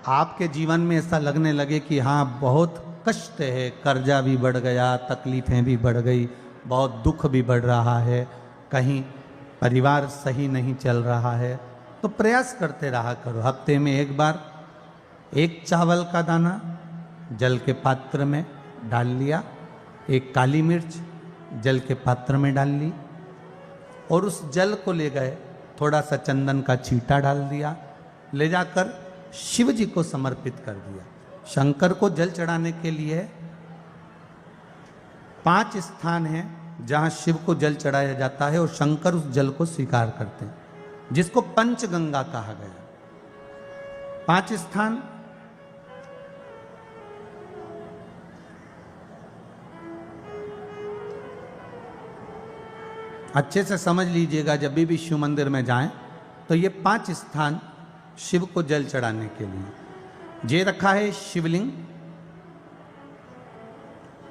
आपके जीवन में ऐसा लगने लगे कि हाँ बहुत कष्ट है, कर्जा भी बढ़ गया, तकलीफ़ें भी बढ़ गई, बहुत दुख भी बढ़ रहा है, कहीं परिवार सही नहीं चल रहा है, तो प्रयास करते रहा करो। हफ्ते में एक बार एक चावल का दाना जल के पात्र में डाल लिया, एक काली मिर्च जल के पात्र में डाल ली और उस जल को ले गए, थोड़ा सा चंदन का छींटा डाल दिया, ले जाकर शिव जी को समर्पित कर दिया। शंकर को जल चढ़ाने के लिए 5 स्थान हैं जहां शिव को जल चढ़ाया जाता है और शंकर उस जल को स्वीकार करते हैं, जिसको पंचगंगा कहा गया। 5 स्थान अच्छे से समझ लीजिएगा, जब भी शिव मंदिर में जाएं तो ये 5 स्थान शिव को जल चढ़ाने के लिए ये रखा है। शिवलिंग,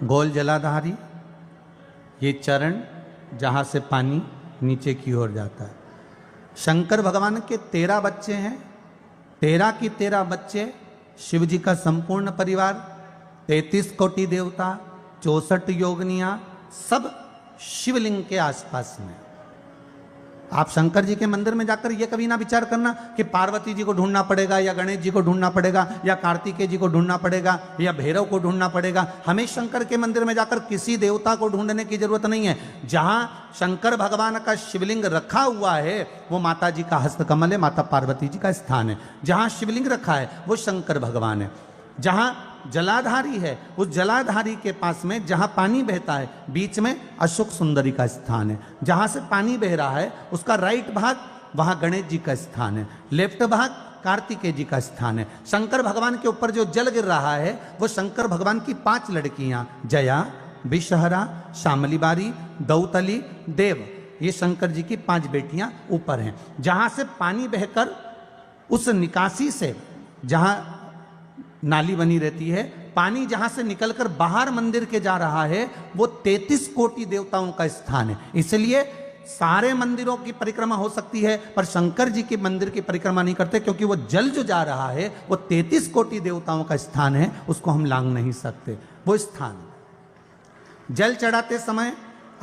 गोल जलाधारी, ये चरण जहाँ से पानी नीचे की ओर जाता है। शंकर भगवान के 13 बच्चे हैं, 13 की 13 बच्चे, शिव जी का संपूर्ण परिवार, 33 कोटि देवता, 64 योगनियाँ, सब शिवलिंग के आसपास में। आप शंकर जी के मंदिर में जाकर ये कभी ना विचार करना कि पार्वती जी को ढूंढना पड़ेगा या गणेश जी को ढूंढना पड़ेगा या कार्तिकेय जी को ढूंढना पड़ेगा या भैरव को ढूंढना पड़ेगा। हमें शंकर के मंदिर में जाकर किसी देवता को ढूंढने की जरूरत नहीं है। जहां शंकर भगवान का शिवलिंग रखा हुआ है वो माता जी का हस्तकमल है, माता पार्वती जी का स्थान है। जहां शिवलिंग रखा है वो शंकर भगवान है। जहां जलाधारी है उस जलाधारी के पास में जहां पानी बहता है बीच में अशोक सुंदरी का स्थान है। जहां से पानी बह रहा है उसका राइट भाग वहां गणेश जी का स्थान है, लेफ्ट भाग कार्तिकेय जी का स्थान है। शंकर भगवान के ऊपर जो जल गिर रहा है वो शंकर भगवान की 5 लड़कियां जया, विषहरा, शामली बारी, दौतली, देव, ये शंकर जी की 5 बेटियां ऊपर हैं। जहां से पानी बहकर उस निकासी से, जहां नाली बनी रहती है, पानी जहां से निकलकर बाहर मंदिर के जा रहा है वो 33 कोटि देवताओं का स्थान है। इसलिए सारे मंदिरों की परिक्रमा हो सकती है पर शंकर जी के मंदिर की परिक्रमा नहीं करते, क्योंकि वो जल जो जा रहा है वो 33 कोटि देवताओं का स्थान है, उसको हम लांघ नहीं सकते। वो स्थान जल चढ़ाते समय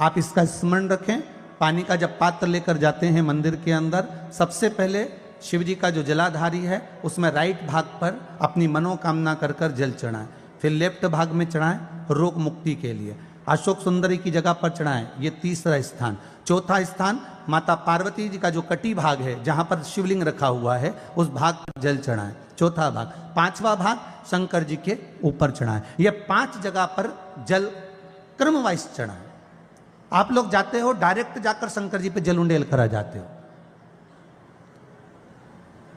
आप इसका स्मरण रखें। पानी का जब पात्र लेकर जाते हैं मंदिर के अंदर, सबसे पहले शिव जी का जो जलाधारी है उसमें राइट भाग पर अपनी मनोकामना कर कर जल चढ़ाएं, फिर लेफ्ट भाग में चढ़ाएं रोग मुक्ति के लिए। अशोक सुंदरी की जगह पर चढ़ाएं, ये तीसरा स्थान। चौथा स्थान माता पार्वती जी का जो कटी भाग है जहां पर शिवलिंग रखा हुआ है उस भाग पर जल चढ़ाएं, चौथा भाग। 5वां भाग शंकर जी के ऊपर चढ़ाएं। ये 5 जगह पर जल क्रम वाइज चढ़ाएं। आप लोग जाते हो डायरेक्ट जाकर शंकर जी पे जल उंडेल करा जाते हो,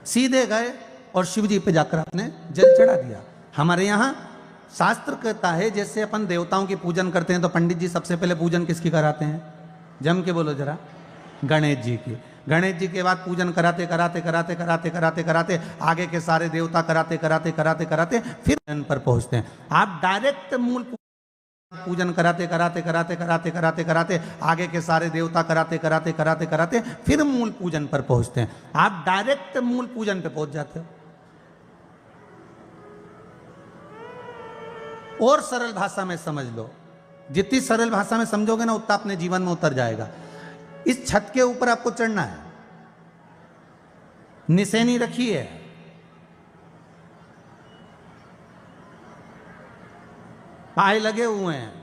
सीधे गए और शिव जी पे जाकर आपने जल चढ़ा दिया। हमारे यहाँ शास्त्र कहता है जैसे अपन देवताओं की पूजन करते हैं तो पंडित जी सबसे पहले पूजन किसकी कराते हैं? जम के बोलो जरा, गणेश जी की। गणेश जी के बाद पूजन कराते कराते कराते कराते कराते कराते आगे के सारे देवता कराते कराते कराते कराते फिर जन पर पहुंचते हैं। आप डायरेक्ट मूल पूजन कराते कराते कराते कराते कराते कराते आगे के सारे देवता कराते कराते कराते कराते फिर मूल पूजन पर पहुंचते हैं। आप डायरेक्ट मूल पूजन पे पहुंच जाते हो। और सरल भाषा में समझ लो, जितनी सरल भाषा में समझोगे ना उतना अपने जीवन में उतर जाएगा। इस छत के ऊपर आपको चढ़ना है, निशानी रखी है, पाए लगे हुए हैं,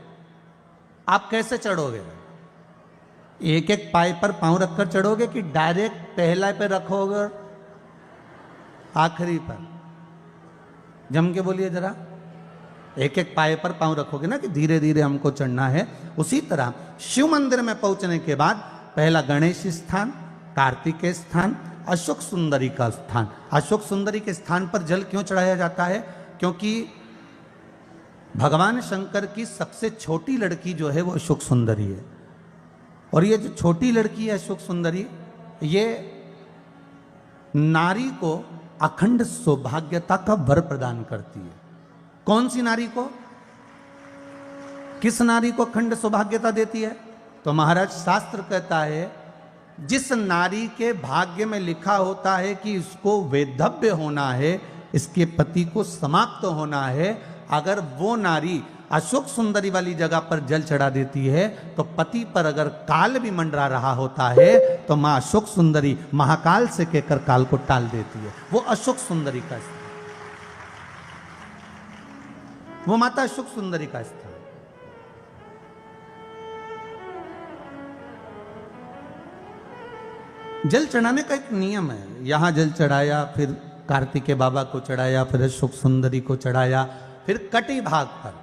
आप कैसे चढ़ोगे? एक एक पाए पर पांव रखकर चढ़ोगे कि डायरेक्ट पहला पे रखोगे आखिरी पर? जम के बोलिए जरा, एक एक पाए पर पांव रखोगे ना कि धीरे धीरे हमको चढ़ना है। उसी तरह शिव मंदिर में पहुंचने के बाद पहला गणेश स्थान, कार्तिकेय स्थान, अशोक सुंदरी का स्थान। अशोक सुंदरी के स्थान पर जल क्यों चढ़ाया जाता है? क्योंकि भगवान शंकर की सबसे छोटी लड़की जो है वो अशोक सुंदरी है। और ये जो छोटी लड़की है अशोक सुंदरी, ये नारी को अखंड सौभाग्यता का वर प्रदान करती है। कौन सी नारी को? किस नारी को अखंड सौभाग्यता देती है? तो महाराज शास्त्र कहता है जिस नारी के भाग्य में लिखा होता है कि इसको वैधव्य होना है, इसके पति को समाप्त होना है। अगर वो नारी अशोक सुंदरी वाली जगह पर जल चढ़ा देती है तो पति पर अगर काल भी मंडरा रहा होता है तो माँ अशोक सुंदरी महाकाल से कहकर काल को टाल देती है। वो अशोक सुंदरी का स्थान, वो माता अशोक सुंदरी का स्थान। जल चढ़ाने का एक नियम है। यहां जल चढ़ाया, फिर कार्तिकेय बाबा को चढ़ाया, फिर अशोक सुंदरी को चढ़ाया, फिर कटी भाग पर।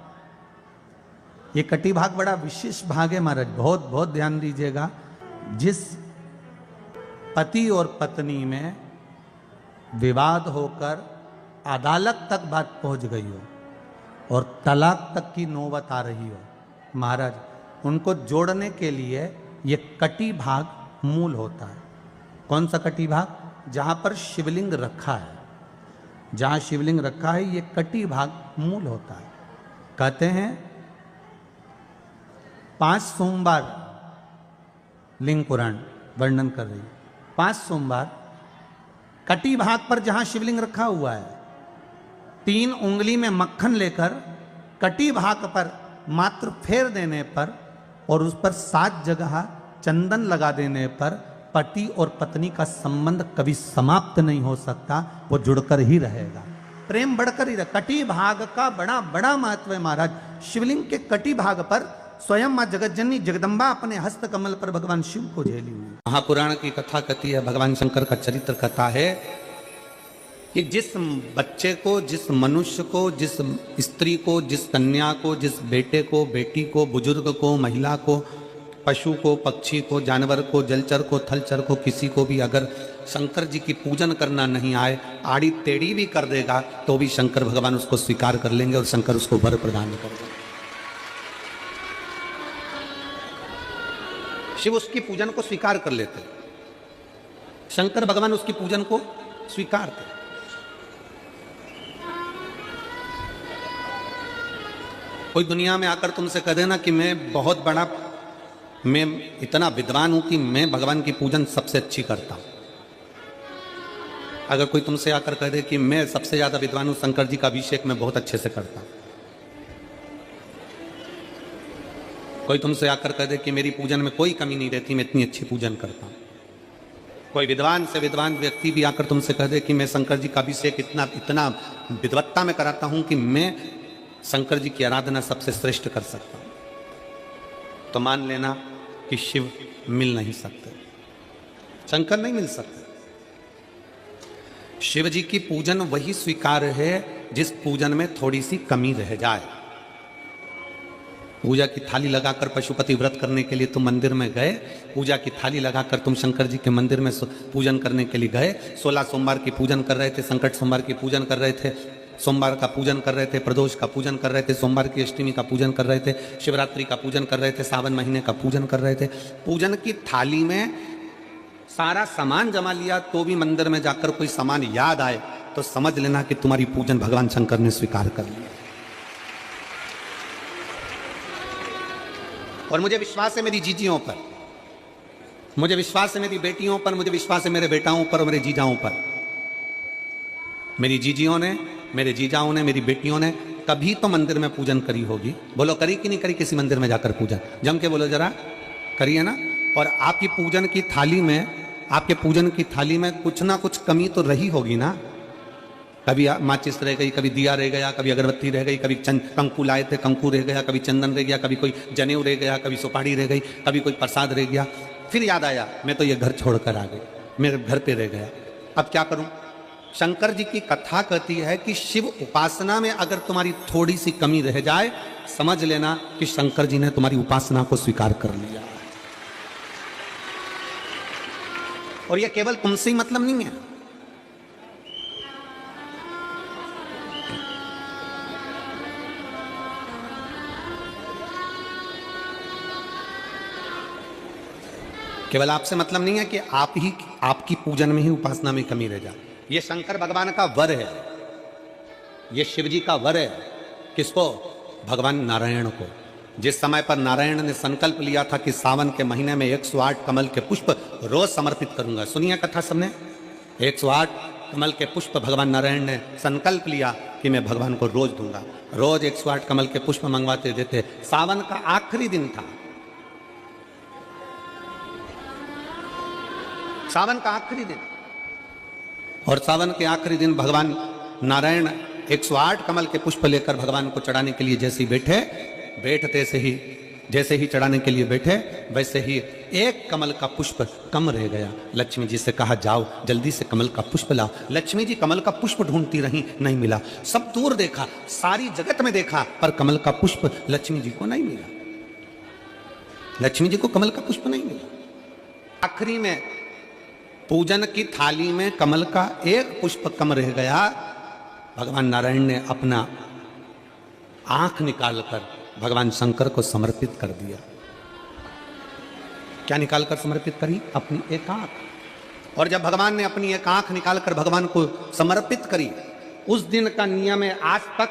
ये कटी भाग बड़ा विशेष भाग है महाराज, बहुत बहुत ध्यान दीजिएगा। जिस पति और पत्नी में विवाद होकर अदालत तक बात पहुंच गई हो और तलाक तक की नौबत आ रही हो, महाराज उनको जोड़ने के लिए ये कटी भाग मूल होता है। कौन सा कटी भाग? जहां पर शिवलिंग रखा है, जहां शिवलिंग रखा है ये कटी भाग मूल होता है। कहते हैं 5 सोमवार, लिंग पुराण वर्णन कर रही है, 5 सोमवार कटी भाग पर जहां शिवलिंग रखा हुआ है, 3 उंगली में मक्खन लेकर कटी भाग पर मात्र फेर देने पर और उस पर 7 जगह चंदन लगा देने पर पति और पत्नी का संबंध कभी समाप्त नहीं हो सकता, वो जुड़कर ही रहेगा, प्रेम बढ़कर ही रहेगा। कटी भाग का बड़ा बड़ा महत्व है महाराज। शिवलिंग के कटी भाग पर स्वयं मां जगतजननी जगदम्बा अपने हस्त कमल पर भगवान शिव को झेली हुई। महापुराण की कथा कहती है, भगवान शंकर का चरित्र कथा है कि जिस बच्चे को, जिस मनुष्य को, जिस स्त्री को, जिस कन्या को, जिस बेटे को, बेटी को, बुजुर्ग को, महिला को, पशु को, पक्षी को, जानवर को, जलचर को, थलचर को, किसी को भी अगर शंकर जी की पूजन करना नहीं आए, आड़ी टेढ़ी भी कर देगा तो भी शंकर भगवान उसको स्वीकार कर लेंगे और शंकर उसको वर प्रदान कर देंगे। शिव उसकी पूजन को स्वीकार कर लेते, शंकर भगवान उसकी पूजन को स्वीकार करते। कोई दुनिया में आकर तुमसे कह देना कि मैं इतना विद्वान हूं कि मैं भगवान की पूजन सबसे अच्छी करता हूं। अगर कोई तुमसे आकर कह दे कि मैं सबसे ज्यादा विद्वान हूं, शंकर जी का अभिषेक मैं बहुत अच्छे से करता हूं। कोई तुमसे आकर कह दे कि मेरी पूजन में कोई कमी नहीं रहती, मैं इतनी अच्छी पूजन करता हूं। कोई विद्वान से विद्वान व्यक्ति भी आकर तुमसे कह दे कि मैं शंकर जी का अभिषेक इतना विद्वत्ता में कराता हूं कि मैं शंकर जी की आराधना सबसे श्रेष्ठ कर सकता हूं, तो मान लेना कि शिव मिल नहीं सकते, शंकर नहीं मिल सकते। शिव जी की पूजन वही स्वीकार है जिस पूजन में थोड़ी सी कमी रह जाए। पूजा की थाली लगाकर पशुपति व्रत करने के लिए तुम मंदिर में गए, पूजा की थाली लगाकर तुम शंकर जी के मंदिर में पूजन करने के लिए गए, 16 सोमवार की पूजन कर रहे थे, संकट सोमवार की पूजन कर रहे थे, सोमवार का पूजन कर रहे थे, प्रदोष का पूजन कर रहे थे, सोमवार की अष्टमी का पूजन कर रहे थे, शिवरात्रि का पूजन कर रहे थे, सावन महीने का पूजन कर रहे थे। पूजन की थाली में सारा सामान जमा लिया तो भी मंदिर में जाकर कोई सामान याद आए तो समझ लेना कि तुम्हारी पूजन भगवान शंकर ने स्वीकार कर लिया। और मुझे विश्वास है मेरी जीजियों पर, मुझे विश्वास है मेरी बेटियों पर, मुझे विश्वास है मेरे बेटाओं पर और मेरे जीजाओं पर। मेरी जीजियों ने, मेरे जीजाओं ने, मेरी बेटियों ने कभी तो मंदिर में पूजन करी होगी। बोलो करी कि नहीं करी किसी मंदिर में जाकर पूजन? जम के बोलो जरा, करी है ना? और आपकी पूजन की थाली में, आपके पूजन की थाली में कुछ ना कुछ कमी तो रही होगी ना। कभी माचिस रह गई, कभी दिया रह गया, कभी अगरबत्ती रह गई, कभी कंकु लाए थे कंकु रह गया, कभी चंदन रह गया, कभी कोई जनेऊ रह गया, कभी सुपारी रह गई, कभी कोई प्रसाद रह गया। फिर याद आया मैं तो ये घर छोड़कर आ गई, मेरे घर पे रह गया, अब क्या करूं? शंकर जी की कथा कहती है कि शिव उपासना में अगर तुम्हारी थोड़ी सी कमी रह जाए, समझ लेना कि शंकर जी ने तुम्हारी उपासना को स्वीकार कर लिया। और यह केवल तुमसे ही मतलब नहीं है, केवल आपसे मतलब नहीं है कि आपकी पूजन में ही, उपासना में कमी रह जाए। ये शंकर भगवान का वर है, ये शिव जी का वर है। किसको? भगवान नारायण को। जिस समय पर नारायण ने संकल्प लिया था कि सावन के महीने में 108 कमल के पुष्प रोज समर्पित करूंगा। सुनिए कथा सबने, 108 कमल के पुष्प भगवान नारायण ने संकल्प लिया कि मैं भगवान को रोज दूंगा। रोज 108 कमल के पुष्प मंगवाते देते। सावन का आखिरी दिन था, सावन का आखिरी दिन, और सावन के आखिरी दिन भगवान नारायण 108 कमल के पुष्प लेकर भगवान को चढ़ाने के लिए जैसे ही बैठते से ही जैसे ही चढ़ाने के लिए बैठे वैसे ही एक कमल का पुष्प कम रह गया। लक्ष्मी जी से कहा जाओ जल्दी से कमल का पुष्प लाओ। लक्ष्मी जी कमल का पुष्प ढूंढती रही, नहीं मिला। सब दूर देखा, सारी जगत में देखा, पर कमल का पुष्प लक्ष्मी जी को नहीं मिला। लक्ष्मी जी को कमल का पुष्प नहीं मिला। आखिरी में पूजन की थाली में कमल का एक पुष्प कम रह गया। भगवान नारायण ने अपना आंख निकालकर भगवान शंकर को समर्पित कर दिया। क्या निकालकर समर्पित करी? अपनी एक आंख। और जब भगवान ने अपनी एक आंख निकालकर भगवान को समर्पित करी, उस दिन का नियम है आज तक,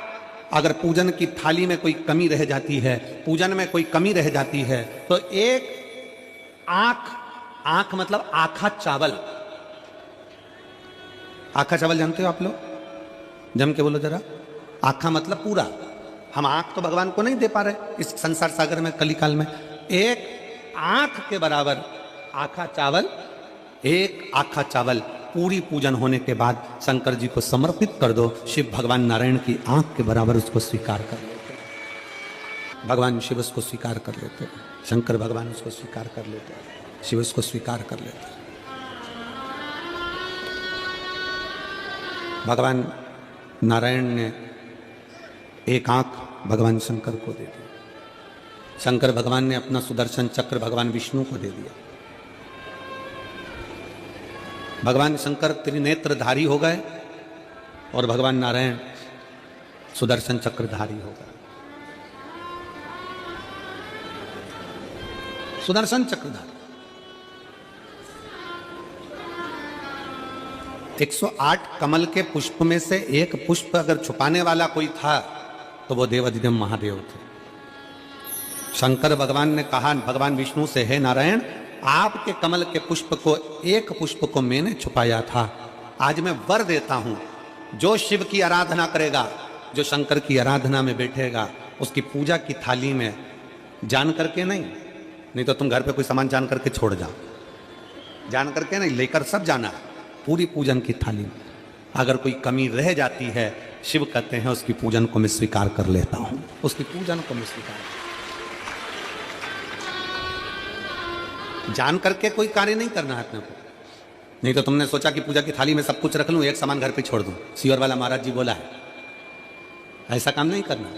अगर पूजन की थाली में कोई कमी रह जाती है, पूजन में कोई कमी रह जाती है, तो एक आंख मतलब आखा चावल। आखा चावल जानते हो आप लोग? जम के बोलो जरा। आखा मतलब पूरा। हम आंख तो भगवान को नहीं दे पा रहे इस संसार सागर में, कलिकाल में। एक आंख के बराबर आखा चावल, एक आखा चावल पूरी पूजन होने के बाद शंकर जी को समर्पित कर दो। शिव भगवान नारायण की आंख के बराबर उसको स्वीकार कर लेते। भगवान शिव उसको स्वीकार कर लेते, शंकर भगवान उसको स्वीकार कर लेते, शिव उसको स्वीकार कर लेते। भगवान नारायण ने एक आंख भगवान शंकर को दे दी। शंकर भगवान ने अपना सुदर्शन चक्र भगवान विष्णु को दे दिया। भगवान शंकर त्रिनेत्रधारी हो गए और भगवान नारायण सुदर्शन चक्रधारी हो गए। सुदर्शन चक्रधारी 108 कमल के पुष्प में से एक पुष्प अगर छुपाने वाला कोई था तो वो देवाधिदेव महादेव थे। शंकर भगवान ने कहा भगवान विष्णु से, हे नारायण, आपके कमल के पुष्प को, एक पुष्प को मैंने छुपाया था। आज मैं वर देता हूं, जो शिव की आराधना करेगा, जो शंकर की आराधना में बैठेगा, उसकी पूजा की थाली में जान करके नहीं तो तुम घर पे कोई सामान जान करके छोड़ जाओ, जान करके नहीं, लेकर सब जाना। पूरी पूजन की थाली में अगर कोई कमी रह जाती है, शिव कहते हैं उसकी पूजन को मैं स्वीकार कर लेता हूं, उसकी पूजन को मैं स्वीकार। जान करके कोई कार्य नहीं करना है अपने को। नहीं तो तुमने सोचा कि पूजा की थाली में सब कुछ रख लूं, एक सामान घर पे छोड़ दूं। सियोर वाला महाराज जी बोला है, ऐसा काम नहीं करना।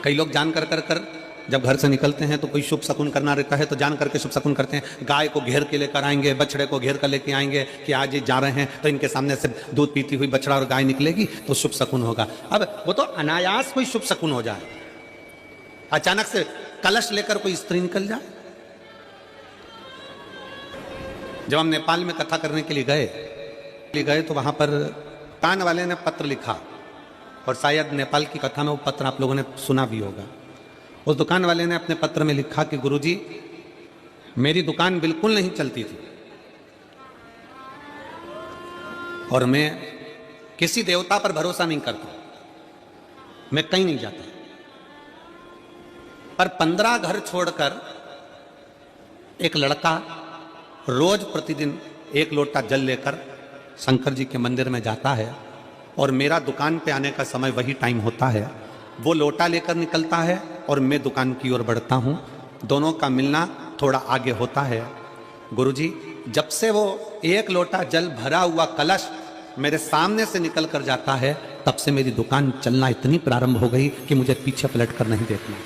कई लोग जान कर जब घर से निकलते हैं तो कोई शुभ शकुन करना रहता है तो जान करके शुभ शकुन करते हैं। गाय को घेर के लेकर आएंगे, बछड़े को घेर कर लेके आएंगे कि आज ये जा रहे हैं तो इनके सामने से दूध पीती हुई बछड़ा और गाय निकलेगी तो शुभ शकुन होगा। अब वो तो अनायास कोई शुभ शकुन हो जाए, अचानक से कलश लेकर कोई स्त्री निकल जाए। जब हम नेपाल में कथा करने के लिए गए तो वहां पर कान वाले ने पत्र लिखा, और शायद नेपाल की कथा में वो पत्र आप लोगों ने सुना भी होगा। उस दुकान वाले ने अपने पत्र में लिखा कि गुरुजी, मेरी दुकान बिल्कुल नहीं चलती थी और मैं किसी देवता पर भरोसा नहीं करता, मैं कहीं नहीं जाता, पर 15 घर छोड़कर एक लड़का रोज प्रतिदिन 1 लोटा जल लेकर शंकर जी के मंदिर में जाता है और मेरा दुकान पे आने का समय वही टाइम होता है। वो लोटा लेकर निकलता है और मैं दुकान की ओर बढ़ता हूँ, दोनों का मिलना थोड़ा आगे होता है। गुरुजी, जब से वो 1 लोटा जल भरा हुआ कलश मेरे सामने से निकल कर जाता है, तब से मेरी दुकान चलना इतनी प्रारंभ हो गई कि मुझे पीछे पलट कर नहीं देखना।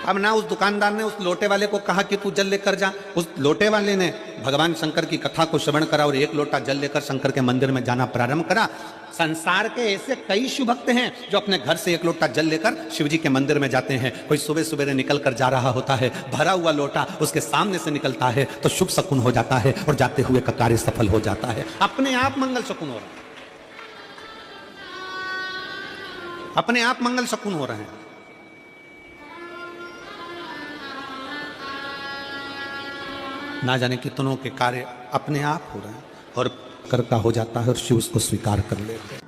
अब ना उस दुकानदार ने उस लोटे वाले को कहा कि तू जल लेकर जा, उस लोटे वाले ने भगवान शंकर की कथा को श्रवण करा और 1 लोटा जल लेकर शंकर के मंदिर में जाना प्रारंभ करा। संसार के ऐसे कई शिव भक्त हैं जो अपने घर से 1 लोटा जल लेकर शिव जी के मंदिर में जाते हैं। कोई सुबह सुबह निकल कर जा रहा होता है, भरा हुआ लोटा उसके सामने से निकलता है तो शुभ शकुन हो जाता है और जाते हुए का कार्य सफल हो जाता है। अपने आप मंगल शकुन हो रहा है, अपने आप मंगल शकुन हो रहे हैं। ना जाने कितनों के कार्य अपने आप हो रहे हैं और कर का हो जाता है और शिव उसको स्वीकार कर लेते हैं।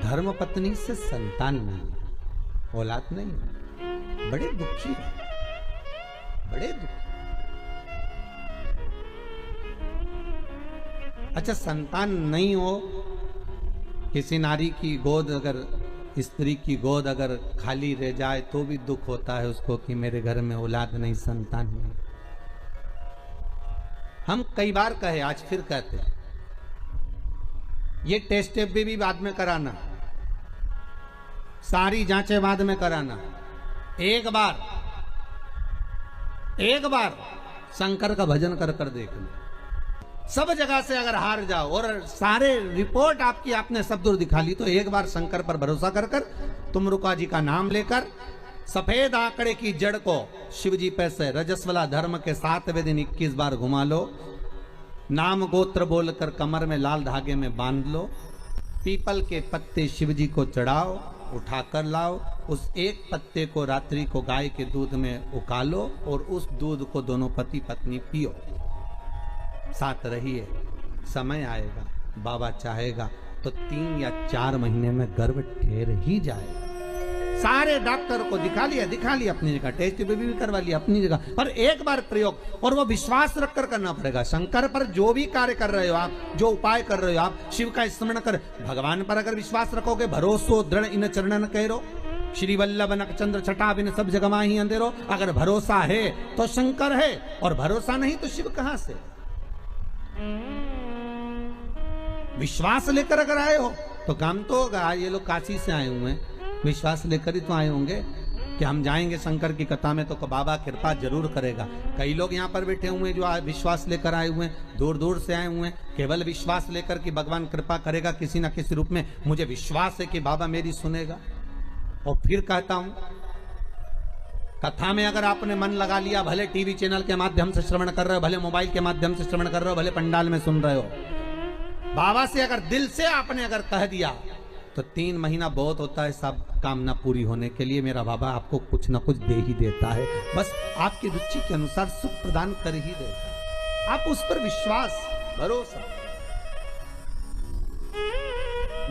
धर्म पत्नी से संतान नहीं, औलाद नहीं, बड़े दुखी है, बड़े दुखी। अच्छा, संतान नहीं हो, किसी नारी की गोद अगर, स्त्री की गोद अगर खाली रह जाए तो भी दुख होता है उसको कि मेरे घर में औलाद नहीं, संतान नहीं। हम कई बार कहे, आज फिर कहते हैं, ये टेस्ट भी बाद में कराना, सारी जांचें बाद में कराना। एक बार शंकर का भजन कर कर देख लो। सब जगह से अगर हार जाओ और सारे रिपोर्ट आपकी आपने सब दूर दिखा ली, तो एक बार शंकर पर भरोसा कर कर तुम रुका जी का नाम लेकर सफेद आंकड़े की जड़ को शिवजी पे से रजस्वला धर्म के 7वें दिन 21 बार घुमा लो। नाम गोत्र बोलकर कमर में लाल धागे में बांध लो। पीपल के पत्ते शिवजी को चढ़ाओ, उठाकर लाओ। उस एक पत्ते को रात्रि को गाय के दूध में उकालो और उस दूध को दोनों पति पत्नी पियो। साथ रहिए, समय आएगा, बाबा चाहेगा तो 3 या 4 महीने में गर्भ ठहर ही जाएगा। सारे डॉक्टर को दिखा लिया अपनी जगह, टेस्ट भी करवा लिया अपनी जगह, पर एक बार प्रयोग, और वो विश्वास रखकर करना पड़ेगा। शंकर पर जो भी कार्य कर रहे हो आप, जो उपाय कर रहे हो आप, शिव का स्मरण कर, भगवान पर अगर विश्वास रखोगे, भरोसो दृढ़ इन चरणन करो, श्री वल्लभ नक चंद्र छटा बिन सब जगमा ही अंधेरो। अगर भरोसा है तो शंकर है, और भरोसा नहीं तो शिव कहां से। विश्वास लेकर अगर आए हो तो काम तो होगा। ये लोग काशी से आए हुए हैं, विश्वास लेकर ही तो आए होंगे कि हम जाएंगे शंकर की कथा में तो बाबा कृपा जरूर करेगा। कई लोग यहाँ पर बैठे हुए हैं जो विश्वास लेकर आए हुए हैं, दूर दूर से आए हुए हैं, केवल विश्वास लेकर कि भगवान कृपा करेगा किसी ना किसी रूप में, मुझे विश्वास है कि बाबा मेरी सुनेगा। और फिर कहता हूं, कथा में अगर आपने मन लगा लिया, भले टीवी चैनल के माध्यम से श्रवण कर रहे हो, भले मोबाइल के माध्यम से श्रवण कर रहे हो, भले पंडाल में सुन रहे हो, बाबा से अगर दिल से आपने अगर कह दिया तो 3 महीना बहुत होता है सब कामना पूरी होने के लिए। मेरा बाबा आपको कुछ ना कुछ दे ही देता है, बस आपकी रुचि के अनुसार सुख प्रदान कर ही देता है। आप उस पर विश्वास, भरोसा,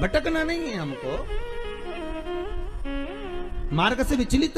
भटकना नहीं है हमको, मार्ग से विचलित